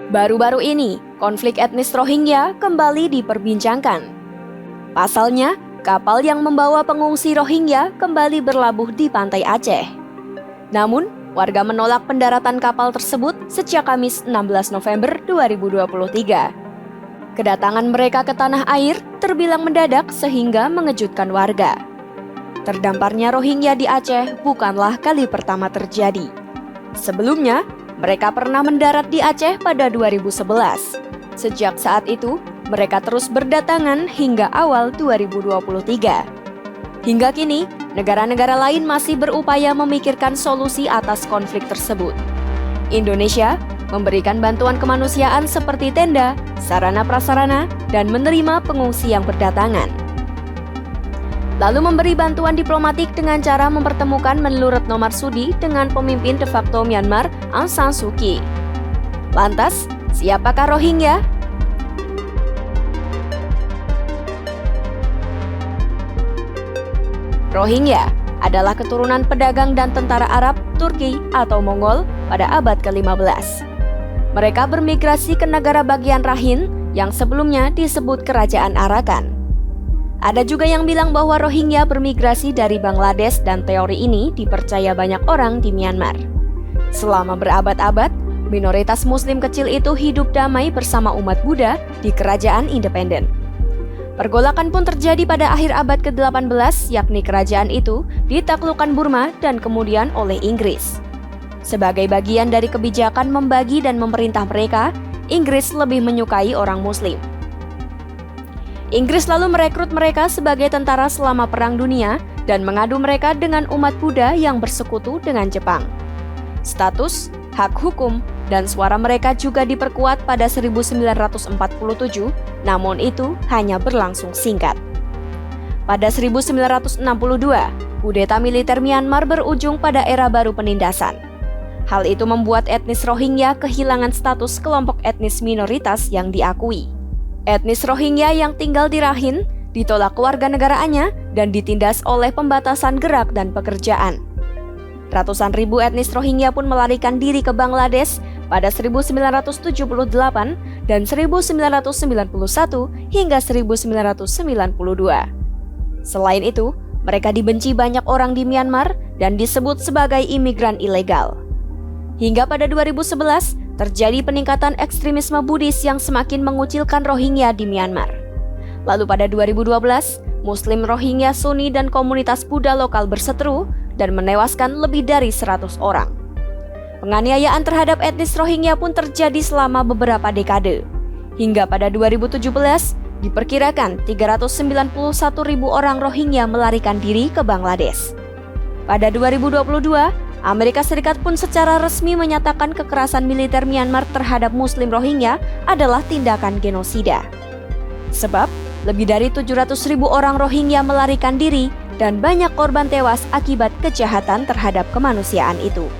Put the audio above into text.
Baru-baru ini, konflik etnis Rohingya kembali diperbincangkan. Pasalnya, kapal yang membawa pengungsi Rohingya kembali berlabuh di pantai Aceh. Namun, warga menolak pendaratan kapal tersebut sejak Kamis 16 November 2023. Kedatangan mereka ke tanah air terbilang mendadak sehingga mengejutkan warga. Terdamparnya Rohingya di Aceh bukanlah kali pertama terjadi. Sebelumnya, mereka pernah mendarat di Aceh pada 2011. Sejak saat itu, mereka terus berdatangan hingga awal 2023. Hingga kini, negara-negara lain masih berupaya memikirkan solusi atas konflik tersebut. Indonesia memberikan bantuan kemanusiaan seperti tenda, sarana prasarana, dan menerima pengungsi yang berdatangan. Lalu memberi bantuan diplomatik dengan cara mempertemukan Menlu Retno Marsudi dengan pemimpin de facto Myanmar Aung San Suu Kyi. Lantas, siapakah Rohingya? Rohingya adalah keturunan pedagang dan tentara Arab, Turki, atau Mongol pada abad ke-15. Mereka bermigrasi ke negara bagian Rakhine yang sebelumnya disebut Kerajaan Arakan. Ada juga yang bilang bahwa Rohingya bermigrasi dari Bangladesh dan teori ini dipercaya banyak orang di Myanmar. Selama berabad-abad, minoritas Muslim kecil itu hidup damai bersama umat Buddha di kerajaan independen. Pergolakan pun terjadi pada akhir abad ke-18, yakni kerajaan itu ditaklukkan Burma dan kemudian oleh Inggris. Sebagai bagian dari kebijakan membagi dan memerintah mereka, Inggris lebih menyukai orang Muslim. Inggris lalu merekrut mereka sebagai tentara selama Perang Dunia dan mengadu mereka dengan umat Buddha yang bersekutu dengan Jepang. Status, hak hukum, dan suara mereka juga diperkuat pada 1947, namun itu hanya berlangsung singkat. Pada 1962, kudeta militer Myanmar berujung pada era baru penindasan. Hal itu membuat etnis Rohingya kehilangan status kelompok etnis minoritas yang diakui. Etnis Rohingya yang tinggal di Rakhine ditolak kewarganegaraannya dan ditindas oleh pembatasan gerak dan pekerjaan. Ratusan ribu etnis Rohingya pun melarikan diri ke Bangladesh pada 1978 dan 1991 hingga 1992. Selain itu, mereka dibenci banyak orang di Myanmar dan disebut sebagai imigran ilegal. Hingga pada 2011, terjadi peningkatan ekstremisme Buddhis yang semakin mengucilkan Rohingya di Myanmar. Lalu pada 2012, Muslim Rohingya Sunni dan komunitas Buddha lokal berseteru dan menewaskan lebih dari 100 orang. Penganiayaan terhadap etnis Rohingya pun terjadi selama beberapa dekade. Hingga pada 2017, diperkirakan 391.000 orang Rohingya melarikan diri ke Bangladesh. Pada 2022, Amerika Serikat pun secara resmi menyatakan kekerasan militer Myanmar terhadap Muslim Rohingya adalah tindakan genosida. Sebab, lebih dari 700.000 orang Rohingya melarikan diri dan banyak korban tewas akibat kejahatan terhadap kemanusiaan itu.